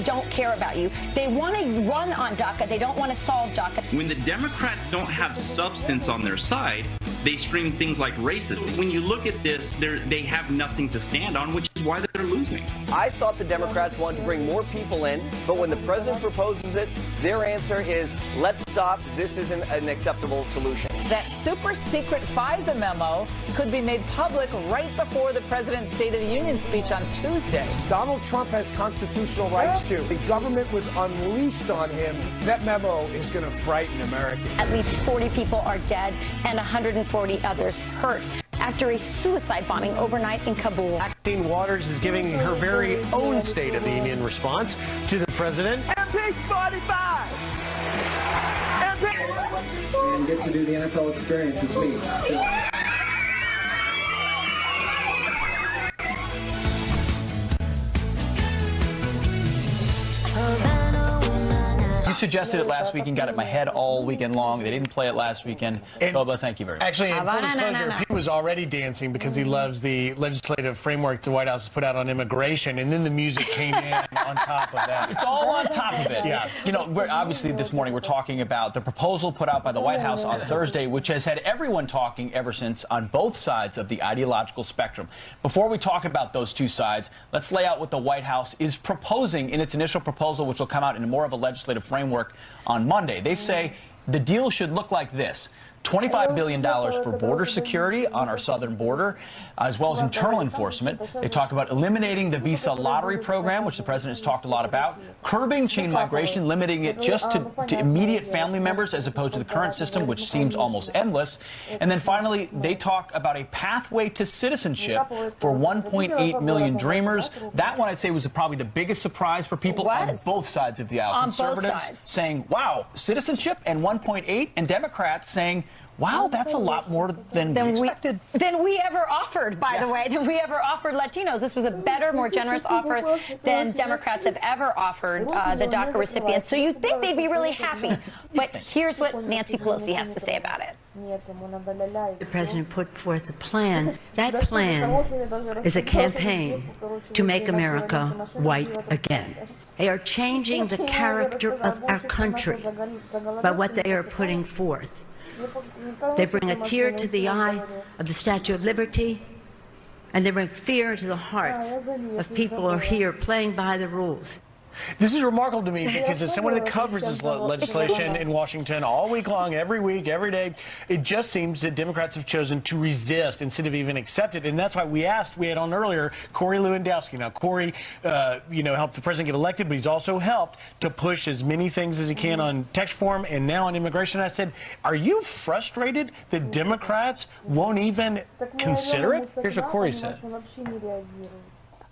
don't care about you. They want to run on DACA. They don't want to solve DACA. When the Democrats don't have substance on their side, they scream things like racist. When you look at this, they have nothing to stand on, which is why they're losing. I thought the Democrats wanted to bring more people in, but when the president proposes it, their answer is, let's stop. This isn't an acceptable solution. That super secret FISA memo could be made public right before the president's State of the Union speech on Tuesday. Donald Trump has constitutional rights too. The government was unleashed on him. That memo is going to frighten Americans. At least 40 people are dead and 140 others hurt after a suicide bombing overnight in Kabul. Maxine Waters is giving her very own State of the Union response to the president. MP 45! And get to do the NFL experience with me. You suggested it last week and got it in my head all weekend long. They didn't play it last weekend. Boba, thank you very much. Actually, in full disclosure, Pete was already dancing because he loves the legislative framework the White House has put out on immigration, and then the music came in on top of that. It's all on top of it. Yeah. You know, we're obviously this morning we're talking about the proposal put out by the White House on Thursday, which has had everyone talking ever since on both sides of the ideological spectrum. Before we talk about those two sides, let's lay out what the White House is proposing in its initial proposal, which will come out in more of a legislative framework on Monday. They say the deal should look like this. $25 billion for border security on our southern border, as well as internal enforcement. They talk about eliminating the visa lottery program, which the president has talked a lot about, curbing chain migration, limiting it just to immediate family members as opposed to the current system, which seems almost endless. And then finally, they talk about a pathway to citizenship for 1.8 million dreamers. That one, I'd say, was probably the biggest surprise for people on both sides of the aisle. Conservatives saying, wow, citizenship and 1.8, and Democrats saying, wow, that's a lot more than we expected. Than we ever offered, by the way, than we ever offered Latinos. This was a better, more generous offer than Democrats have ever offered the DACA recipients. So you'd think they'd be really happy. But here's what Nancy Pelosi has to say about it. The president put forth a plan. That plan is a campaign to make America white again. They are changing the character of our country by what they are putting forth. They bring a tear to the eye of the Statue of Liberty, and they bring fear into the hearts of people who are here playing by the rules. This is remarkable to me because as someone that covers this legislation in Washington all week long, every week, every day, it just seems that Democrats have chosen to resist instead of even accept it. And that's why we had on earlier Corey Lewandowski. Now, Corey, helped the president get elected, but he's also helped to push as many things as he can on tax reform and now on immigration. I said, are you frustrated that Democrats won't even consider it? Here's what Corey said.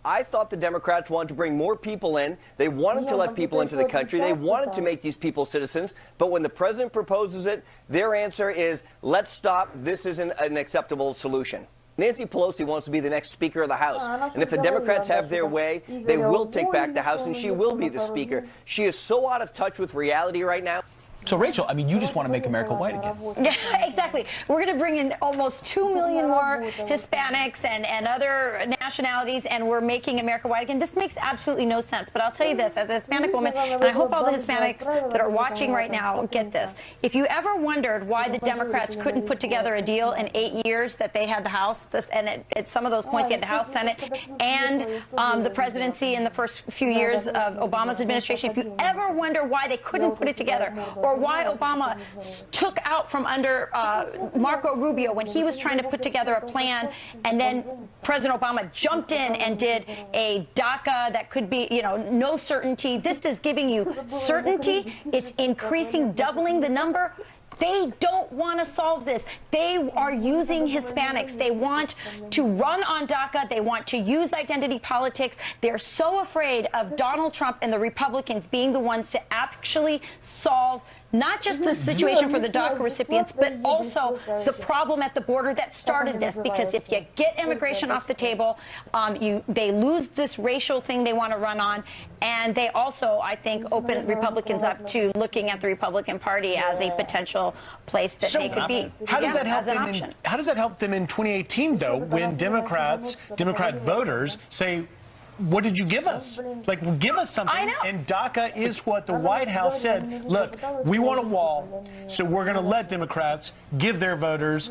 I thought the Democrats wanted to bring more people in. They wanted to let people into the country. They wanted to make these people citizens. But when the president proposes it, their answer is, let's stop. This isn't an acceptable solution. Nancy Pelosi wants to be the next Speaker of the House. And if the Democrats have their way, they will take back the House, and she will be the Speaker. She is so out of touch with reality right now. So, Rachel, I mean, you just want to make America white again. Yeah, exactly. We're going to bring in almost 2 million more Hispanics and other nationalities, and we're making America white again. This makes absolutely no sense. But I'll tell you this, as a Hispanic woman, and I hope all the Hispanics that are watching right now get this. If you ever wondered why the Democrats couldn't put together a deal in 8 years that they had the House, and at some of those points they had the House, Senate, and the presidency in the first few years of Obama's administration, if you ever wonder why they couldn't put it together, or why Obama took out from under Marco Rubio when he was trying to put together a plan, and then President Obama jumped in and did a DACA that could be, no certainty. This is giving you certainty. It's increasing, doubling the number. They don't want to solve this. They are using Hispanics. They want to run on DACA. They want to use identity politics. They're so afraid of Donald Trump and the Republicans being the ones to actually solve not just the situation for the DACA recipients, but also the problem at the border that started this. Because if you get immigration off the table, they lose this racial thing they want to run on. And they also, I think, open Republicans up to looking at the Republican Party as a potential place that they could be. How does that help them how does that help them in 2018, though, when Democrat voters say, what did you give us? Like, give us something. I know. And DACA is what the White House said. Look, we want a wall, so we're going to let Democrats give their voters,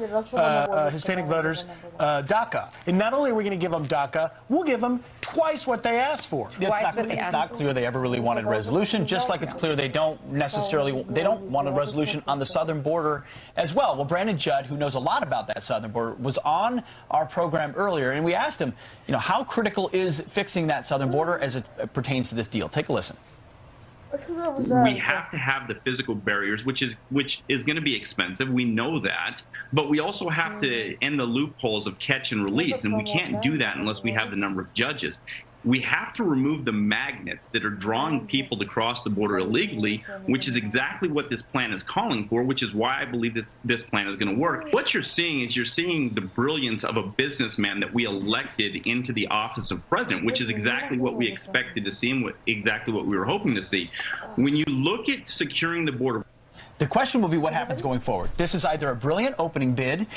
Hispanic voters, DACA. And not only are we going to give them DACA, we'll give them twice what they asked for. It's not clear they ever really wanted a resolution, just like it's clear they don't want a resolution on the southern border as well. Well, Brandon Judd, who knows a lot about that southern border, was on our program earlier, and we asked him, how critical is fixing that southern border as it pertains to this deal? Take a listen. We have to have the physical barriers, which is going to be expensive. We know that, but we also have to end the loopholes of catch and release, and we can't do that unless we have the number of judges. We have to remove the magnets that are drawing people to cross the border illegally, which is exactly what this plan is calling for, which is why I believe that this plan is going to work. What you're seeing is the brilliance of a businessman that we elected into the office of president, which is exactly what we expected to see and exactly what we were hoping to see. When you look at securing the border, the question will be what happens going forward. This is either a brilliant opening bid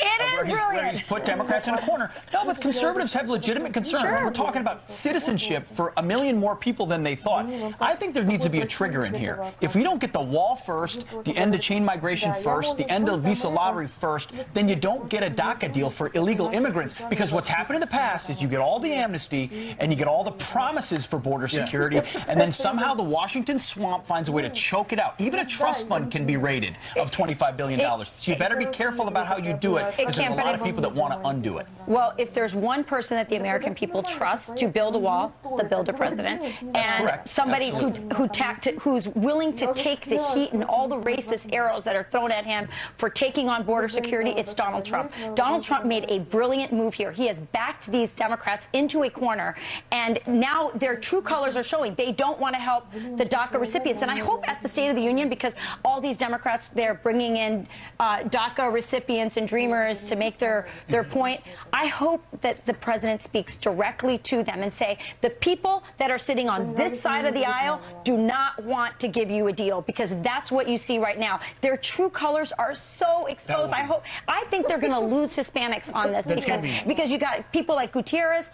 where he's put Democrats in a corner. No, but conservatives have legitimate concerns. Sure. We're talking about citizenship for 1 million more people than they thought. I think there needs to be a trigger in here. If we don't get the wall first, the end of chain migration first, the end of visa lottery first, then you don't get a DACA deal for illegal immigrants. Because what's happened in the past is you get all the amnesty and you get all the promises for border security, and then somehow the Washington swamp finds a way to choke it out. Even a trust fund can be raided of $25 billion. So you better be careful about how you do it, because there's a lot of people that want to undo it. Well, if there's one person that the American people trust to build a wall, the builder president, and somebody who's willing to take the heat and all the racist arrows that are thrown at him for taking on border security, it's Donald Trump. Donald Trump made a brilliant move here. He has backed these Democrats into a corner, and now their true colors are showing. They don't want to help the DACA recipients. And I hope at the State of the Union, because all these Democrats, they're bringing in DACA recipients and dreamers to make their point. I hope that the president speaks directly to them and say, the people that are sitting on this side of the aisle do not want to give you a deal, because that's what you see right now. Their true colors are so exposed. I think they're going to lose Hispanics on this, because you got people like Gutierrez,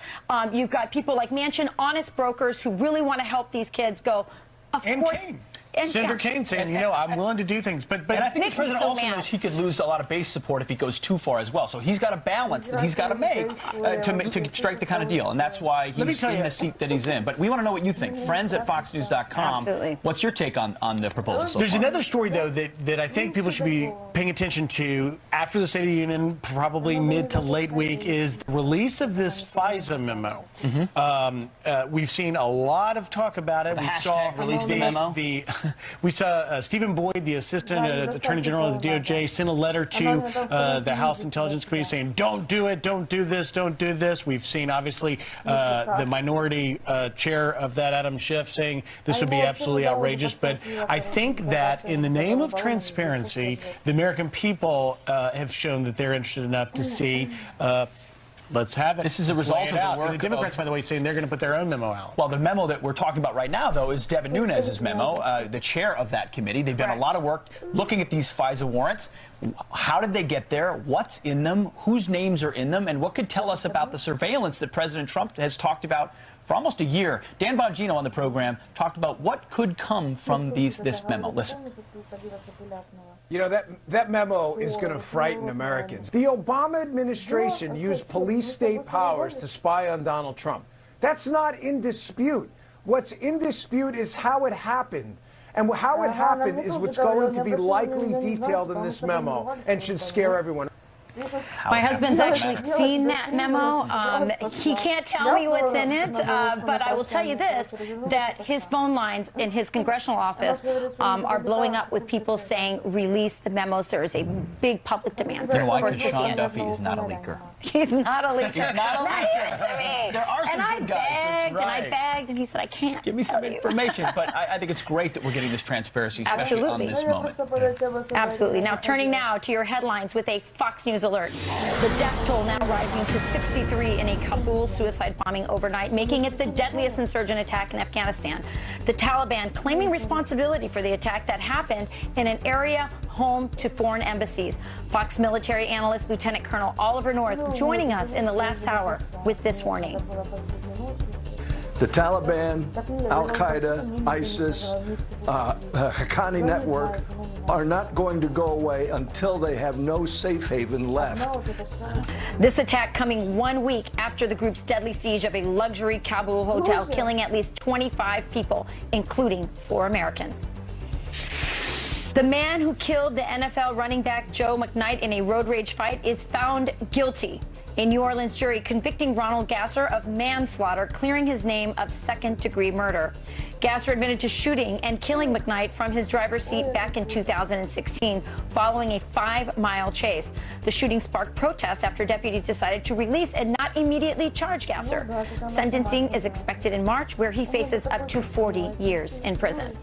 you've got people like Manchin, honest brokers who really want to help these kids go. Of course. Senator Kaine saying, I'm willing to do things. But and I think the president also knows he could lose a lot of base support if he goes too far as well. So he's got a balance that he's got to make to strike the kind of deal. And that's why he's in the seat that he's in. But we want to know what you think. Friends at FoxNews.com. Absolutely. What's your take on the proposal so There's far? another story, though, that I think people should be paying attention to after the State of the Union, probably mid to late week, is the release of this FISA memo. We've seen a lot of talk about it. We saw release the memo. We saw Stephen Boyd, the Assistant Attorney General of the DOJ, sent a letter to the House Intelligence Committee saying, don't do it, don't do this, don't do this. We've seen, obviously, the minority chair of that, Adam Schiff, saying this would be absolutely outrageous. But I think that in the name of transparency, the American people have shown that they're interested enough to see let's have it. This is a result of the work and the Democrats, by the way, saying they're going to put their own memo out. Well, the memo that we're talking about right now, though, is Devin Nunes's memo, the chair of that committee. They've done a lot of work looking at these FISA warrants. How did they get there? What's in them? Whose names are in them? And what could tell us about the surveillance that President Trump has talked about for almost a year? Dan Bongino on the program talked about what could come from this memo. Listen. That memo is going to frighten Americans. The Obama administration used police state powers to spy on Donald Trump. That's not in dispute. What's in dispute is how it happened. And how it happened is what's going to be likely detailed in this memo and should scare everyone. My husband's actually seen that memo. He can't tell me what's in it, but I will tell you this, that his phone lines in his congressional office are blowing up with people saying, release the memos. There is a big public demand for it. Sean Duffy is not a leaker. He's not a leaker. He's not a leaker. Not even to me. There are some good guys. And I begged, and he said, I can't. Give me some information. But I think it's great that we're getting this transparency, especially on this moment. Absolutely. Now, turning now to your headlines with a Fox News alert. The death toll now rising to 63 in a Kabul suicide bombing overnight, making it the deadliest insurgent attack in Afghanistan. The Taliban claiming responsibility for the attack that happened in an area home to foreign embassies. Fox military analyst Lieutenant Colonel Oliver North joining us in the last hour with this warning. The Taliban, Al-Qaeda, ISIS, Haqqani network are not going to go away until they have no safe haven left. This attack coming 1 week after the group's deadly siege of a luxury Kabul hotel, killing at least 25 people, including 4 Americans. The man who killed the NFL running back Joe McKnight in a road rage fight is found guilty. A New Orleans jury convicting Ronald Gasser of manslaughter, clearing his name of second-degree murder. Gasser admitted to shooting and killing McKnight from his driver's seat back in 2016, following a 5-mile chase. The shooting sparked protest after deputies decided to release and not immediately charge Gasser. Sentencing is expected in March, where he faces up to 40 years in prison.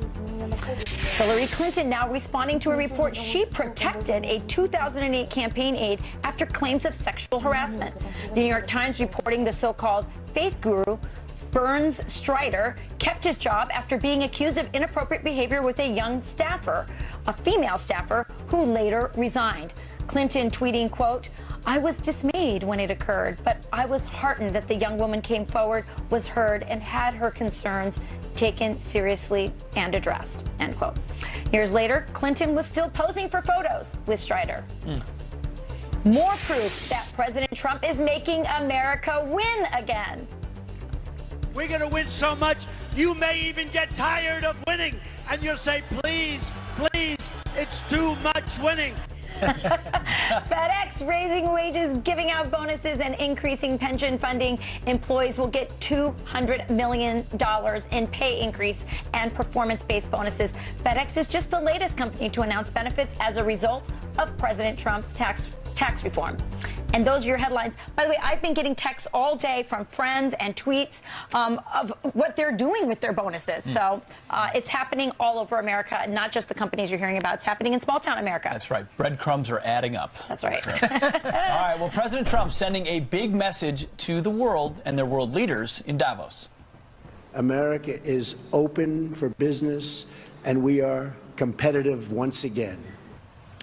Hillary Clinton now responding to a report she protected a 2008 campaign aide after claims of sexual harassment. The New York Times reporting the so-called faith guru Burns Strider kept his job after being accused of inappropriate behavior with a young staffer, a female staffer, who later resigned. Clinton tweeting, quote, "I was dismayed when it occurred, but I was heartened that the young woman came forward, was heard, and had her concerns taken seriously and addressed," end quote. Years later, Clinton was still posing for photos with Strider. More proof that President Trump is making America win again. We're going to win so much, you may even get tired of winning, and you'll say, please, please, it's too much winning. FedEx raising wages, giving out bonuses, and increasing pension funding. Employees will get $200 million in pay increase and performance-based bonuses. FedEx is just the latest company to announce benefits as a result of President Trump's tax reform. And those are your headlines. By the way, I've been getting texts all day from friends and tweets of what they're doing with their bonuses. So it's happening all over America, not just the companies you're hearing about. It's happening in small-town America. That's right. Breadcrumbs are adding up. That's right. All right. Well, President Trump sending a big message to the world and their world leaders in Davos. America is open for business, and we are competitive once again.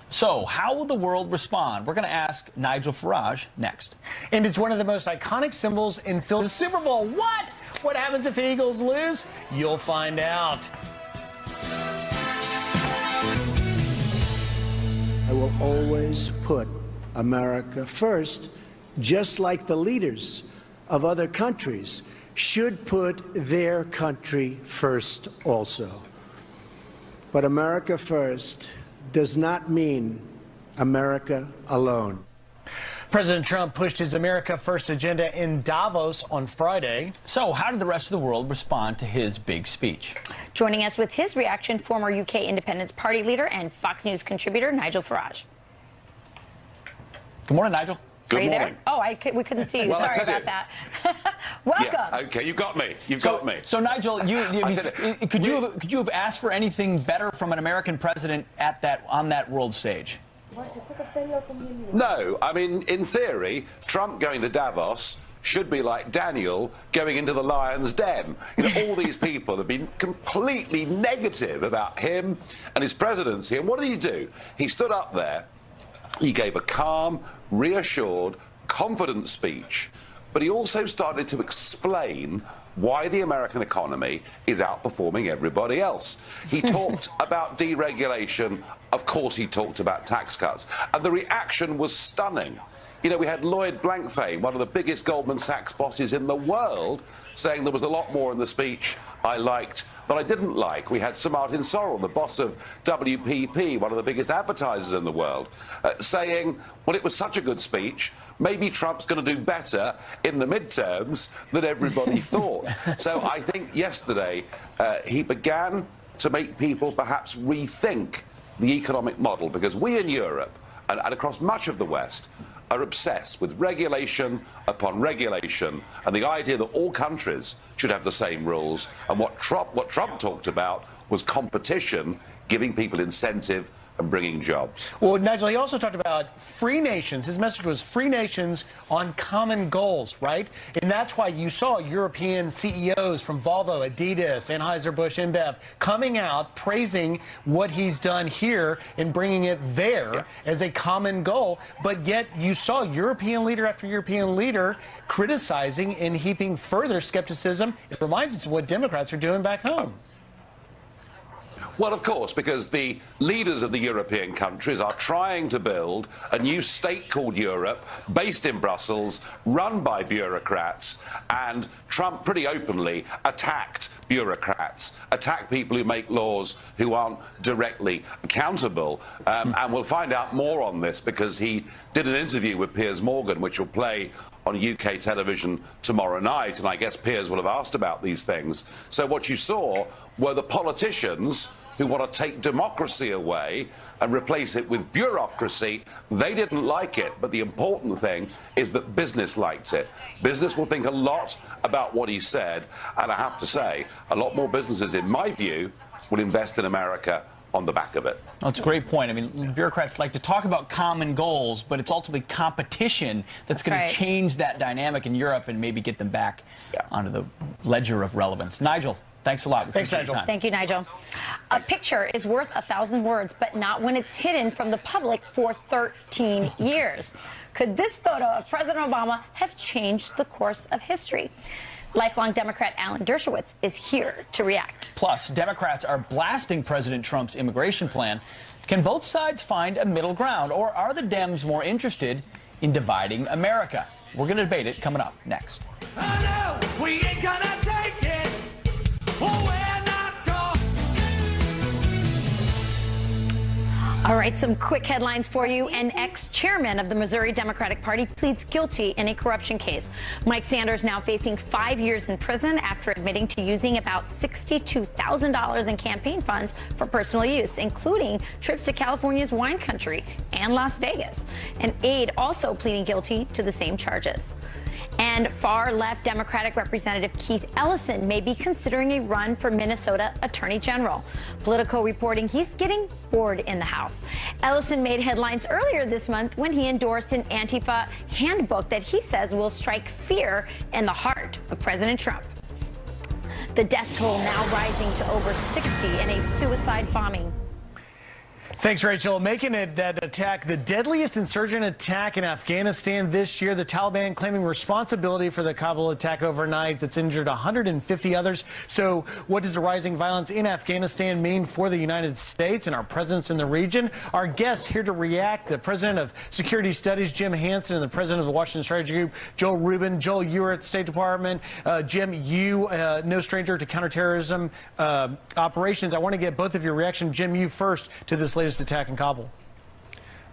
So, how will the world respond? We're going to ask Nigel Farage next. And it's one of the most iconic symbols in the Super Bowl. What? What happens if the Eagles lose? You'll find out. I will always put America first, just like the leaders of other countries should put their country first also. But America first does not mean America alone. President Trump pushed his America First agenda in Davos on Friday. So how did the rest of the world respond to his big speech? Joining us with his reaction, former UK Independence Party leader and Fox News contributor Nigel Farage. Good morning, Nigel. Good morning. There? Oh, we couldn't see you. Well, Sorry about that. Welcome. Yeah, okay, you got me. You've got me. So, Nigel, could you have asked for anything better from an American president on that world stage? No, I mean, in theory, Trump going to Davos should be like Daniel going into the lion's den. You know, all these people have been completely negative about him and his presidency. And what did he do? He stood up there. He gave a calm, reassured, confident speech, but he also started to explain why the American economy is outperforming everybody else. He talked about deregulation. Of course, he talked about tax cuts. And the reaction was stunning. You know, we had Lloyd Blankfein, one of the biggest Goldman Sachs bosses in the world, saying there was a lot more in the speech I liked that I didn't like. We had Sir Martin Sorrell, the boss of WPP, one of the biggest advertisers in the world, saying, well, it was such a good speech, maybe Trump's going to do better in the midterms than everybody thought. So I think yesterday he began to make people perhaps rethink the economic model, because we in Europe and across much of the West are obsessed with regulation upon regulation and the idea that all countries should have the same rules. And what Trump talked about was competition, giving people incentive and bringing jobs. Well, Nigel, he also talked about free nations. His message was free nations on common goals, right? And that's why you saw European CEOs from Volvo, Adidas, Anheuser-Busch, InBev coming out praising what he's done here and bringing it there as a common goal. But yet you saw European leader after European leader criticizing and heaping further skepticism. It reminds us of what Democrats are doing back home. Well, of course, because the leaders of the European countries are trying to build a new state called Europe, based in Brussels, run by bureaucrats, and Trump pretty openly attacked bureaucrats, attacked people who make laws who aren't directly accountable. And we'll find out more on this because he did an interview with Piers Morgan, which will play on UK television tomorrow night, and I guess Piers will have asked about these things. So what you saw were the politicians who want to take democracy away and replace it with bureaucracy. They didn't like it, but the important thing is that business liked it. Business will think a lot about what he said, and I have to say, a lot more businesses, in my view, will invest in America on the back of it. That's a great point. I mean, bureaucrats like to talk about common goals, but it's ultimately competition that's going to change that dynamic in Europe and maybe get them back onto the ledger of relevance. Nigel, thanks a lot. Thanks, Nigel. Thank you, Nigel. A picture is worth 1,000 words, but not when it's hidden from the public for 13 years. Could this photo of President Obama have changed the course of history? Lifelong Democrat Alan Dershowitz is here to react. Plus, Democrats are blasting President Trump's immigration plan. Can both sides find a middle ground, or are the Dems more interested in dividing America? We're going to debate it coming up next. Oh, no, we ain't gonna take it. Oh, we're not going. All right, some quick headlines for you. An ex-chairman of the Missouri Democratic Party pleads guilty in a corruption case. Mike Sanders now facing 5 years in prison after admitting to using about $62,000 in campaign funds for personal use, including trips to California's wine country and Las Vegas. An aide also pleading guilty to the same charges. And far-left Democratic Representative Keith Ellison may be considering a run for Minnesota Attorney General. Politico reporting he's getting bored in the House. Ellison made headlines earlier this month when he endorsed an Antifa handbook that he says will strike fear in the heart of President Trump. The death toll now rising to over 60 in a suicide bombing. Thanks, Rachel. Making it that attack the deadliest insurgent attack in Afghanistan this year. The Taliban claiming responsibility for the Kabul attack overnight that's injured 150 others. So what does the rising violence in Afghanistan mean for the United States and our presence in the region? Our guests here to react, the president of Security Studies, Jim Hansen, and the president of the Washington Strategy Group, Joel Rubin. Joel, you were at the State Department. Jim, you, no stranger to counterterrorism operations. I want to get both of your reaction. Jim, you first to this latest attack in Kabul.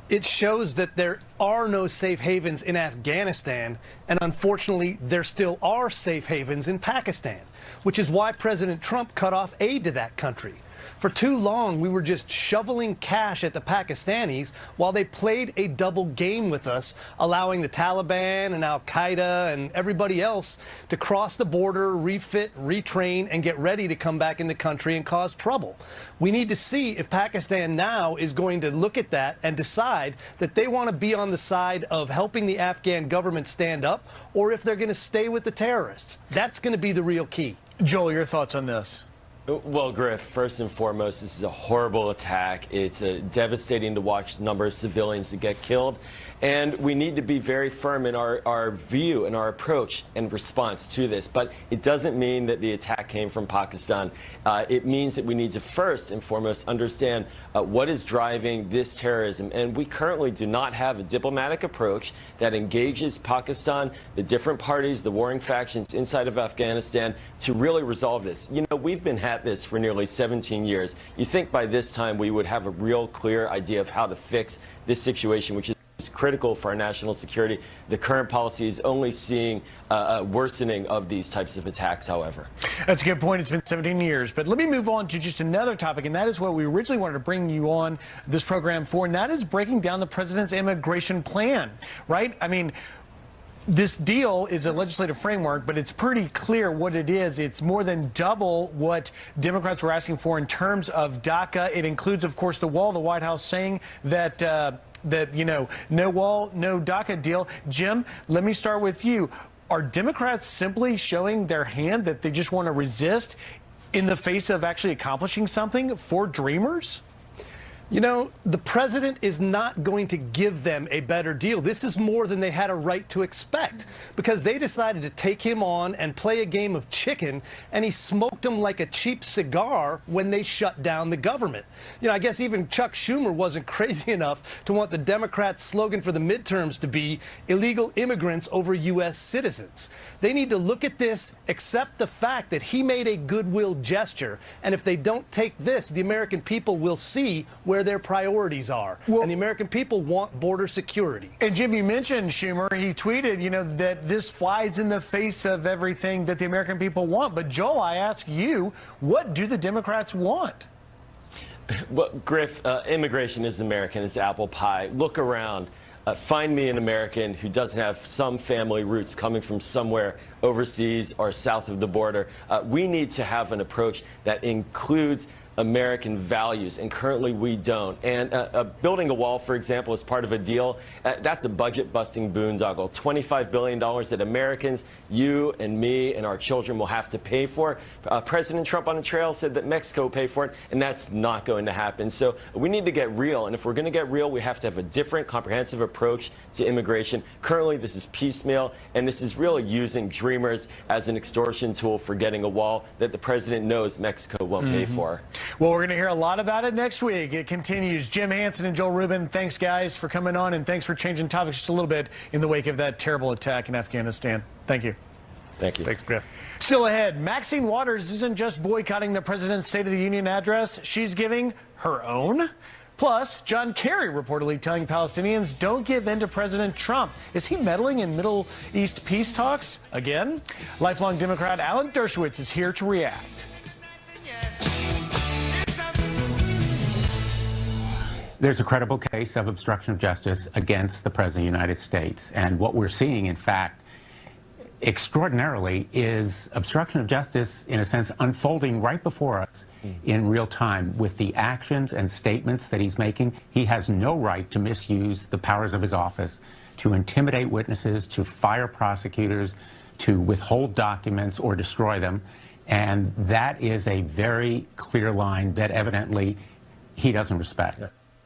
It shows that there are no safe havens in Afghanistan, and unfortunately, there still are safe havens in Pakistan, which is why President Trump cut off aid to that country. For too long, we were just shoveling cash at the Pakistanis while they played a double game with us, allowing the Taliban and Al-Qaeda and everybody else to cross the border, refit, retrain, and get ready to come back in the country and cause trouble. We need to see if Pakistan now is going to look at that and decide that they want to be on the side of helping the Afghan government stand up, or if they're going to stay with the terrorists. That's going to be the real key. Joel, your thoughts on this? Well, Griff, first and foremost, this is a horrible attack. It's devastating to watch the number of civilians that get killed. And we need to be very firm in our view and our approach and response to this. But it doesn't mean that the attack came from Pakistan. It means that we need to first and foremost understand what is driving this terrorism. And we currently do not have a diplomatic approach that engages Pakistan, the different parties, the warring factions inside of Afghanistan to really resolve this. You know, we've been at this for nearly 17 years. You think by this time we would have a real clear idea of how to fix this situation, which is critical for our national security. The current policy is only seeing a worsening of these types of attacks, however. That's a good point. It's been 17 years. But let me move on to just another topic, and that is what we originally wanted to bring you on this program for, and that is breaking down the president's immigration plan, right? I mean, This deal is a legislative framework, but it's pretty clear what it is. It's more than double what Democrats were asking for in terms of DACA. It includes, of course, the wall. The White House saying that no wall, no DACA deal. Jim, let me start with you. Are Democrats simply showing their hand that they just want to resist in the face of actually accomplishing something for dreamers? You know, the president is not going to give them a better deal. This is more than they had a right to expect, because they decided to take him on and play a game of chicken, and he smoked them like a cheap cigar when they shut down the government. You know, I guess even Chuck Schumer wasn't crazy enough to want the Democrats' slogan for the midterms to be illegal immigrants over U.S. citizens. They need to look at this, accept the fact that he made a goodwill gesture, and if they don't take this, the American people will see where their priorities are. And the American people want border security. And Jim, you mentioned Schumer. He tweeted, that this flies in the face of everything that the American people want. But Joel, I ask you, what do the Democrats want? Well, Griff, immigration is American. It's apple pie. Look around. Find me an American who doesn't have some family roots coming from somewhere overseas or south of the border. We need to have an approach that includes American values, and currently we don't. And building a wall, for example, is part of a deal. That's a budget-busting boondoggle. $25 billion that Americans, you and me and our children will have to pay for. President Trump on the trail said that Mexico will pay for it, and that's not going to happen. So we need to get real, and if we're going to get real, we have to have a different, comprehensive approach to immigration. Currently, this is piecemeal, and this is really using dreamers as an extortion tool for getting a wall that the president knows Mexico won't pay for. Well, we're going to hear a lot about it next week. It continues. Jim Hansen and Joel Rubin, thanks, guys, for coming on, and thanks for changing topics just a little bit in the wake of that terrible attack in Afghanistan. Thank you. Thank you. Thanks, Griff. Still ahead, Maxine Waters isn't just boycotting the president's State of the Union address. She's giving her own. Plus, John Kerry reportedly telling Palestinians, don't give in to President Trump. Is he meddling in Middle East peace talks again? Lifelong Democrat Alan Dershowitz is here to react. There's a credible case of obstruction of justice against the President of the United States. And what we're seeing, in fact, extraordinarily, is obstruction of justice, in a sense, unfolding right before us in real time with the actions and statements that he's making. He has no right to misuse the powers of his office, to intimidate witnesses, to fire prosecutors, to withhold documents or destroy them. And that is a very clear line that evidently he doesn't respect.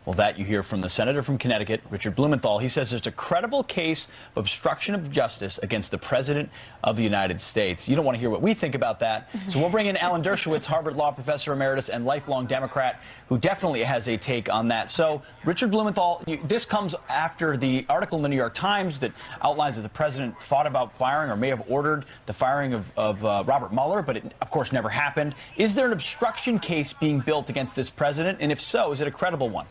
Well, that you hear from the senator from Connecticut, Richard Blumenthal. He says there's a credible case of obstruction of justice against the President of the United States. You don't want to hear what we think about that. So we'll bring in Alan Dershowitz, Harvard Law Professor Emeritus and lifelong Democrat, who definitely has a take on that. So, Richard Blumenthal, this comes after the article in the New York Times that outlines that the President thought about firing or may have ordered the firing of Robert Mueller, but it, of course, never happened. Is there an obstruction case being built against this President? And if so, is it a credible one?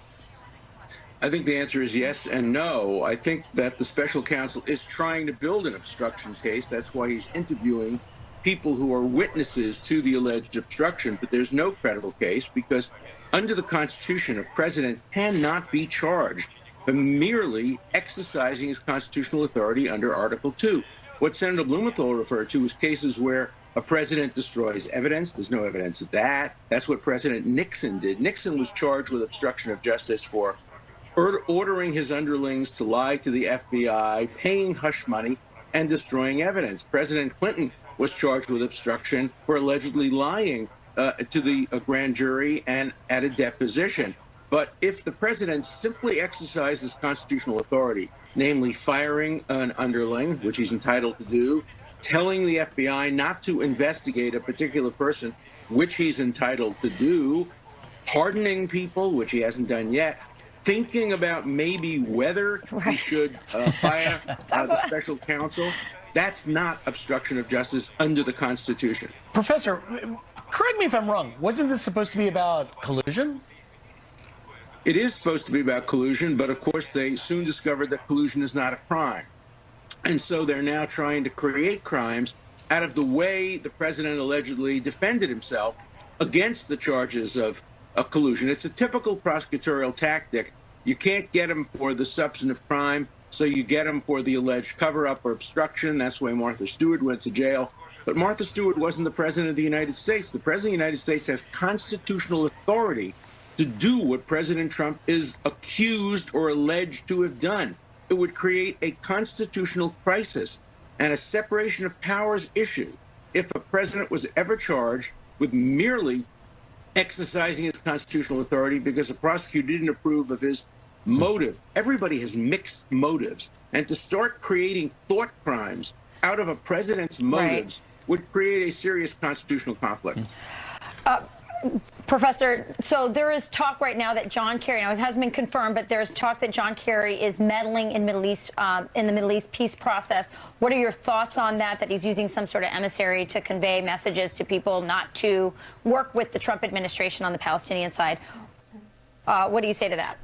I think the answer is yes and no. I think that the special counsel is trying to build an obstruction case. That's why he's interviewing people who are witnesses to the alleged obstruction. But there's no credible case because under the Constitution, a president cannot be charged for merely exercising his constitutional authority under Article 2. What Senator Blumenthal referred to is cases where a president destroys evidence. There's no evidence of that. That's what President Nixon did. Nixon was charged with obstruction of justice for ordering his underlings to lie to the FBI, paying hush money, and destroying evidence. President Clinton was charged with obstruction for allegedly lying to the grand jury and at a deposition. But if the president simply exercises constitutional authority, namely firing an underling, which he's entitled to do, telling the FBI not to investigate a particular person, which he's entitled to do, pardoning people, which he hasn't done yet, thinking about maybe whether he should fire the special counsel, that's not obstruction of justice under the Constitution. Professor, correct me if I'm wrong. Wasn't this supposed to be about collusion? It is supposed to be about collusion, but of course they soon discovered that collusion is not a crime. And so they're now trying to create crimes out of the way the president allegedly defended himself against the charges of collusion. It's a typical prosecutorial tactic. You can't get him for the substantive crime. So you get them for the alleged cover-up or obstruction. That's why Martha Stewart went to jail. But Martha Stewart wasn't the president of the United States. The president of the United States has constitutional authority to do what President Trump is accused or alleged to have done. It would create a constitutional crisis and a separation of powers issue if a president was ever charged with merely exercising his constitutional authority because a prosecutor didn't approve of his motive. Everybody has mixed motives. And to start creating thought crimes out of a president's motives would create a serious constitutional conflict. Professor, so there is talk right now that John Kerry, now it hasn't been confirmed, but there's talk that John Kerry is meddling in the Middle East peace process. What are your thoughts on that, that he's using some sort of emissary to convey messages to people not to work with the Trump administration on the Palestinian side? What do you say to that?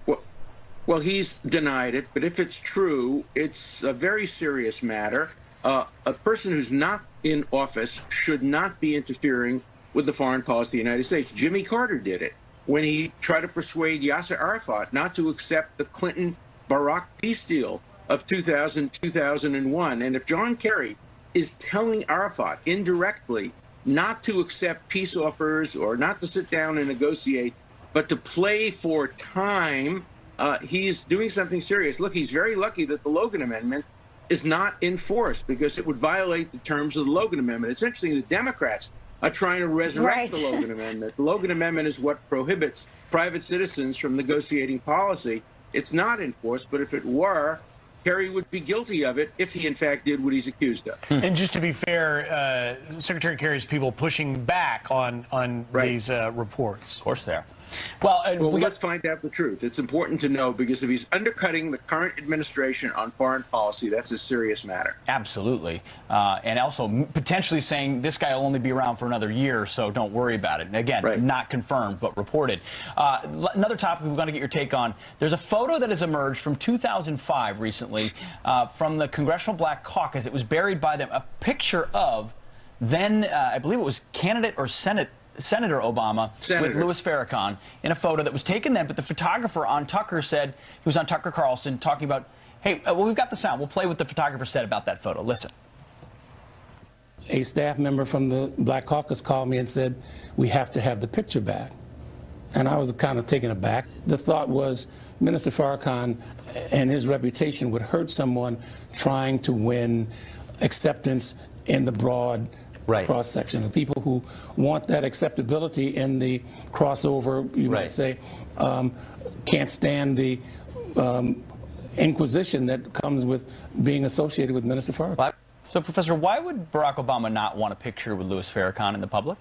Well, he's denied it, but if it's true, it's a very serious matter. A person who's not in office should not be interfering with the foreign policy of the United States. Jimmy Carter did it when he tried to persuade Yasser Arafat not to accept the Clinton-Barack peace deal of 2000-2001. And if John Kerry is telling Arafat indirectly not to accept peace offers or not to sit down and negotiate, but to play for time, he's doing something serious. Look, he's very lucky that the Logan Amendment is not enforced because it would violate the terms of the Logan Amendment. It's interesting the Democrats are trying to resurrect the Logan Amendment. The Logan Amendment is what prohibits private citizens from negotiating policy. It's not enforced, but if it were, Kerry would be guilty of it if he, in fact, did what he's accused of. And just to be fair, Secretary Kerry's people pushing back on these reports. Of course they are. Well, let's find out the truth. It's important to know, because if he's undercutting the current administration on foreign policy, that's a serious matter. Absolutely. And also potentially saying this guy will only be around for another year, so don't worry about it. And again, not confirmed, but reported. Another topic we're going to get your take on. There's a photo that has emerged from 2005 recently from the Congressional Black Caucus. It was buried by them. A picture of then, I believe it was candidate or Senator Obama with Louis Farrakhan in a photo that was taken then, but the photographer on Tucker said, he was on Tucker Carlson talking about, hey, well, we've got the sound. We'll play what the photographer said about that photo. Listen. A staff member from the Black Caucus called me and said, we have to have the picture back. And I was kind of taken aback. The thought was Minister Farrakhan and his reputation would hurt someone trying to win acceptance in the broad cross-section of people who want that acceptability in the crossover, you might say, can't stand the inquisition that comes with being associated with Minister Farrakhan. So, Professor, why would Barack Obama not want a picture with Louis Farrakhan in the public?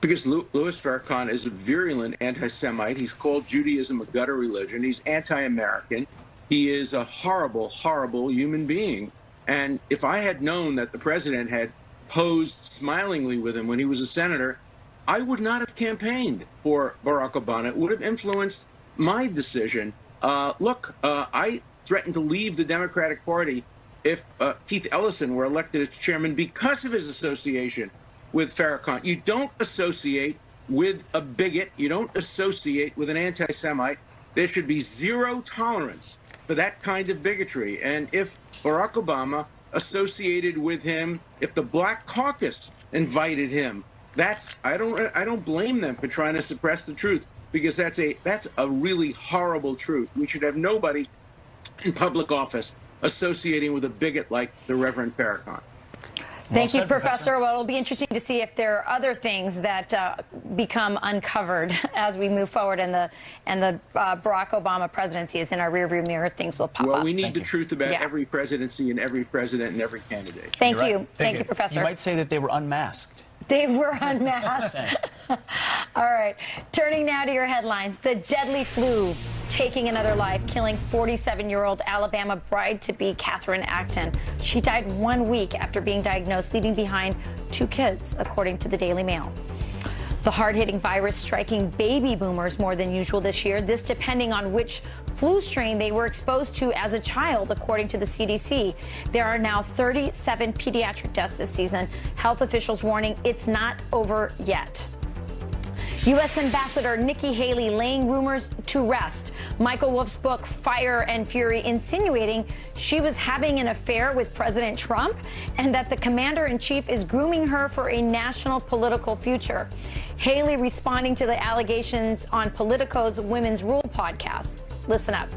Because Louis Farrakhan is a virulent anti-Semite. He's called Judaism a gutter religion. He's anti-American. He is a horrible, horrible human being. And if I had known that the president had posed smilingly with him when he was a senator, I would not have campaigned for Barack Obama. It would have influenced my decision. I threatened to leave the Democratic Party if Keith Ellison were elected as chairman because of his association with Farrakhan. You don't associate with a bigot. You don't associate with an anti-Semite. There should be zero tolerance for that kind of bigotry. And if Barack Obama associated with him, if the Black Caucus invited him, I don't blame them for trying to suppress the truth, because that's a really horrible truth. We should have nobody in public office associating with a bigot like the Reverend Farrakhan. Thank you, Professor. Well, it'll be interesting to see if there are other things that become uncovered as we move forward, and the Barack Obama presidency is in our rearview mirror. Things will pop up. Well, we need the truth about every presidency and every president and every candidate. Thank you. Thank you, Professor. You might say that they were unmasked. They were unmasked. All right. Turning now to your headlines. The deadly flu taking another life, killing 47-year-old Alabama bride-to-be Catherine Acton. She died 1 week after being diagnosed, leaving behind 2 kids, according to the Daily Mail. The hard-hitting virus striking baby boomers more than usual this year, this depending on which flu strain they were exposed to as a child, according to the CDC. There are now 37 pediatric deaths this season. Health officials warning it's not over yet. U.S. Ambassador Nikki Haley laying rumors to rest. Michael Wolff's book, Fire and Fury, insinuating she was having an affair with President Trump and that the commander-in-chief is grooming her for a national political future. Haley responding to the allegations on Politico's Women's Rule podcast. Listen up.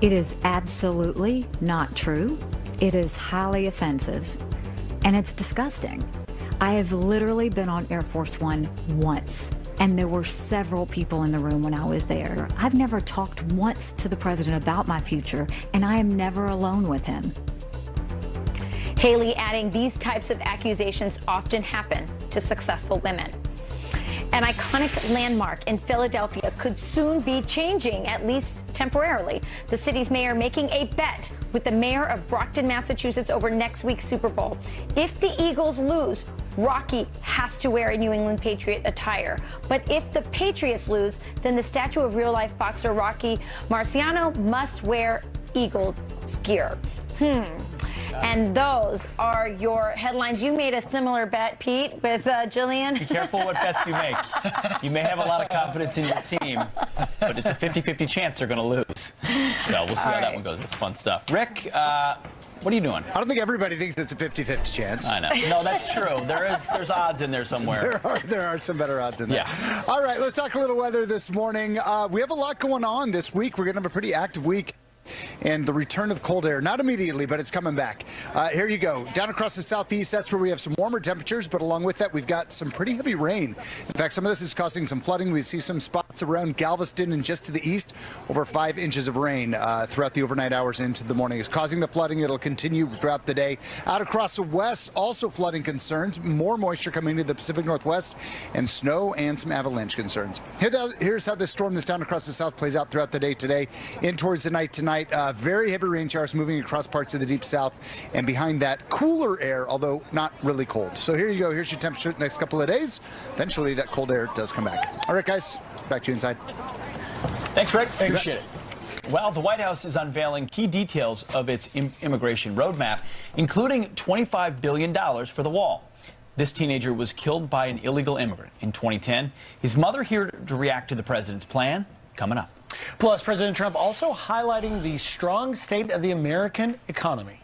It is absolutely not true. It is highly offensive, and it's disgusting. I have literally been on Air Force One once, and there were several people in the room when I was there. I've never talked once to the president about my future, and I am never alone with him. Haley adding these types of accusations often happen to successful women. An iconic landmark in Philadelphia could soon be changing, at least temporarily. The city's mayor making a bet with the mayor of Brockton, Massachusetts over next week's Super Bowl. If the Eagles lose, Rocky has to wear a New England Patriot attire. But if the Patriots lose, then the statue of real-life boxer Rocky Marciano must wear Eagles gear. And those are your headlines. You made a similar bet, Pete, with Jillian. Be careful what bets you make. You may have a lot of confidence in your team, but it's a 50-50 chance they're going to lose. So we'll see how that one goes. It's fun stuff. Rick, what are you doing? I don't think everybody thinks it's a 50-50 chance. I know. No, that's true. There's odds in there somewhere. There are some better odds in there. Yeah. All right, let's talk a little weather this morning. We have a lot going on this week. We're going to have a pretty active week. And the return of cold air, not immediately, but it's coming back. Here you go. Down across the southeast, that's where we have some warmer temperatures, but along with that, we've got some pretty heavy rain. In fact, some of this is causing some flooding. We see some spots around Galveston and just to the east, over 5 inches of rain throughout the overnight hours into the morning. It's causing the flooding. It'll continue throughout the day. Out across the west, also flooding concerns. More moisture coming into the Pacific Northwest, and snow and some avalanche concerns. Here's how this storm that's down across the south plays out throughout the day today. In towards the night tonight. Very heavy rain showers moving across parts of the deep south, and behind that, cooler air, although not really cold. So here you go. Here's your temperature the next couple of days. Eventually, that cold air does come back. All right, guys, back to you inside. Thanks, Rick. Appreciate it. Well, the White House is unveiling key details of its immigration roadmap, including $25 billion for the wall. This teenager was killed by an illegal immigrant in 2010. His mother here to react to the president's plan, coming up. Plus, President Trump also highlighting the strong state of the American economy.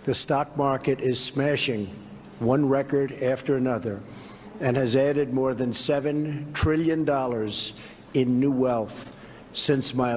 The stock market is smashing one record after another and has added more than $7 trillion in new wealth since my